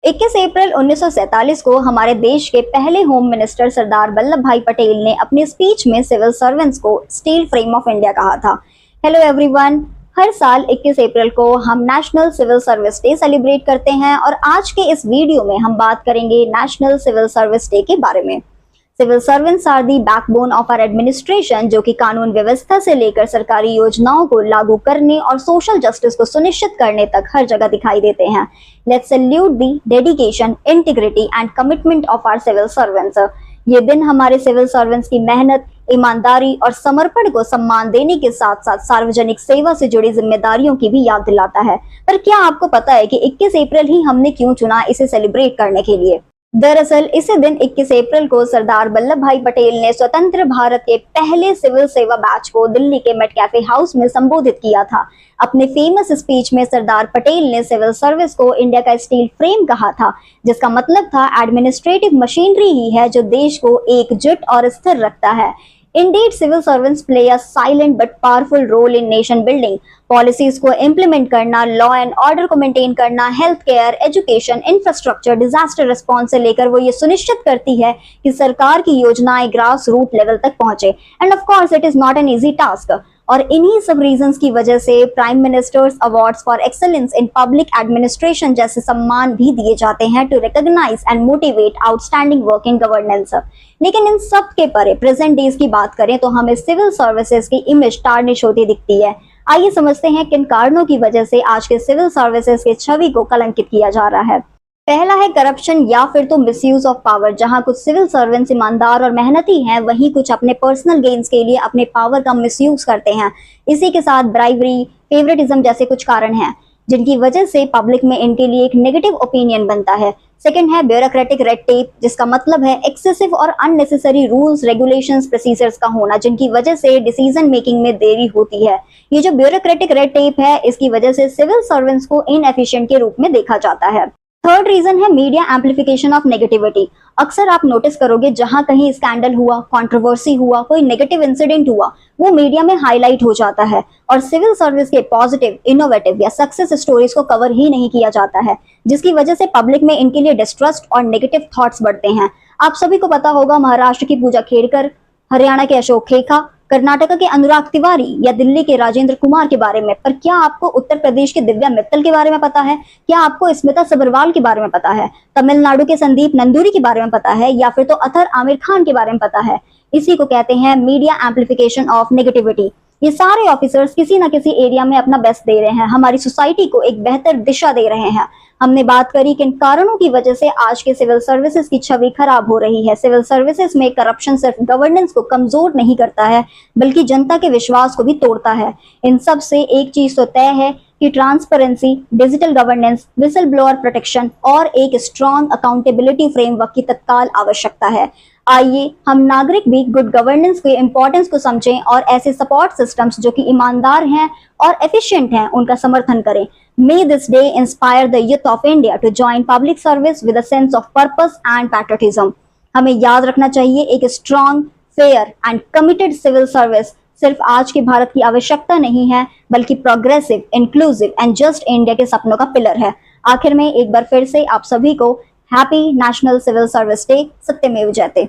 21 अप्रैल 1947 को हमारे देश के पहले होम मिनिस्टर सरदार वल्लभ भाई पटेल ने अपनी स्पीच में सिविल सर्वेंट्स को स्टील फ्रेम ऑफ इंडिया कहा था। हेलो एवरीवन, हर साल 21 अप्रैल को हम national civil service day celebrate करते हैं और आज के इस वीडियो में हम बात करेंगे नेशनल सिविल सर्विस डे के बारे में। Civil servants are the backbone of our administration, जो कि कानून व्यवस्था से लेकर सरकारी योजनाओं को लागू करने और सोशल जस्टिस को सुनिश्चित करने तक हर जगह दिखाई देते हैं। Let's salute the dedication, integrity and commitment of our civil servants. ये दिन हमारे सिविल सर्वेंट्स की मेहनत, ईमानदारी और समर्पण को सम्मान देने के साथ साथ सार्वजनिक सेवा से जुड़ी जिम्मेदारियों की भी याद दिलाता है। पर क्या आपको पता है कि 21 अप्रैल ही हमने क्यों चुना इसे सेलिब्रेट करने के लिए? दरअसल इसी दिन 21 अप्रैल को सरदार वल्लभ भाई पटेल ने स्वतंत्र भारत के पहले सिविल सेवा बैच को दिल्ली के मेट कैफे हाउस में संबोधित किया था। अपने फेमस स्पीच में सरदार पटेल ने सिविल सर्विस को इंडिया का स्टील फ्रेम कहा था, जिसका मतलब था एडमिनिस्ट्रेटिव मशीनरी ही है जो देश को एकजुट और स्थिर रखता है। Indeed, civil servants play a silent but powerful role in nation building. Policies को इम्प्लीमेंट करना, लॉ एंड ऑर्डर को मेंटेन करना, health care, education, infrastructure, disaster response से लेकर वो ये सुनिश्चित करती है कि सरकार की योजनाएं ग्रास रूट लेवल तक पहुंचे। And of course it is not an easy task. और इन्हीं सब रीजंस की वजह से prime ministers awards for excellence in public administration जैसे सम्मान भी दिए जाते हैं to recognise and motivate outstanding work in governance. लेकिन इन सब के परे प्रेजेंट डेज की बात करें तो हमें सिविल सर्विसेज की इमेज टार्निश होती दिखती है। आइए समझते हैं किन कारणों की वजह से आज के सिविल सर्विसेज की छवि को कलंकित किया जा रहा है। पहला है करप्शन या फिर तो मिसयूज ऑफ पावर। जहां कुछ सिविल सर्वेंट्स ईमानदार और मेहनती हैं, वहीं कुछ अपने पर्सनल गेन्स के लिए अपने पावर का मिसयूज करते हैं। इसी के साथ ब्राइवरी, फेवरेटिज्म जैसे कुछ कारण हैं जिनकी वजह से पब्लिक में इनके लिए एक नेगेटिव ओपिनियन बनता है। सेकंड है ब्यूरोक्रेटिक रेड टेप, जिसका मतलब है एक्सेसिव और अननेसेसरी रूल्स, रेगुलेशंस, प्रोसीजर्स का होना, जिनकी वजह से डिसीजन मेकिंग में देरी होती है। ये जो ब्यूरोक्रेटिक रेड टेप है, इसकी वजह से सिविल सर्वेंट्स को इनएफिशिएंट के रूप में देखा जाता है। थर्ड रीजन है मीडिया एम्पलीफिकेशन ऑफ नेगेटिविटी। अक्सर आप नोटिस करोगे जहां कहीं स्कैंडल हुआ, कंट्रोवर्सी हुआ, कोई नेगेटिव इंसिडेंट हुआ, वो मीडिया में हाईलाइट हो जाता है और सिविल सर्विस के पॉजिटिव, इनोवेटिव या सक्सेस स्टोरीज को कवर ही नहीं किया जाता है, जिसकी वजह से पब्लिक में इनके लिए डिस्ट्रस्ट और नेगेटिव थॉट्स बढ़ते हैं। आप सभी को पता होगा महाराष्ट्र की पूजा खेड़कर, हरियाणा के अशोक खेखा, कर्नाटक के अनुराग तिवारी या दिल्ली के राजेंद्र कुमार के बारे में। पर क्या आपको उत्तर प्रदेश के दिव्या मित्तल के बारे में पता है? क्या आपको स्मिता सबरवाल के बारे में पता है? तमिलनाडु के संदीप नंदूरी के बारे में पता है? या फिर तो अतर आमिर खान के बारे में पता है? इसी को कहते हैं मीडिया एम्पलीफिकेशन ऑफ नेगेटिविटी। ये सारे ऑफिसर्स किसी ना किसी एरिया में अपना बेस्ट दे रहे हैं, हमारी सोसाइटी को एक बेहतर दिशा दे रहे हैं। हमने बात करी किन कारणों की वजह से आज के सिविल सर्विसेज की छवि खराब हो रही है। सिविल सर्विसेज में करप्शन सिर्फ गवर्नेंस को कमजोर नहीं करता है, बल्कि जनता के विश्वास को भी तोड़ता है। इन सब से एक चीज तो तय है कि transparency, digital governance, whistle blower protection और एक स्ट्रॉन्ग अकाउंटेबिलिटी फ्रेमवर्क की तत्काल आवश्यकता है। आइए हम नागरिक भी गुड गवर्नेंस के इंपॉर्टेंस को समझें और ऐसे सपोर्ट सिस्टम्स जो कि ईमानदार हैं और एफिशिएंट हैं, उनका समर्थन करें। May this day inspire the youth of India to join public service with a sense of purpose and patriotism. हमें याद रखना चाहिए एक strong, fair and committed civil service सिर्फ आज के भारत की आवश्यकता नहीं है, बल्कि progressive, inclusive and just India के सपनों का पिलर है। आखिर में एक बार फिर से आप सभी को happy national civil service day. सत्यमेव जयते।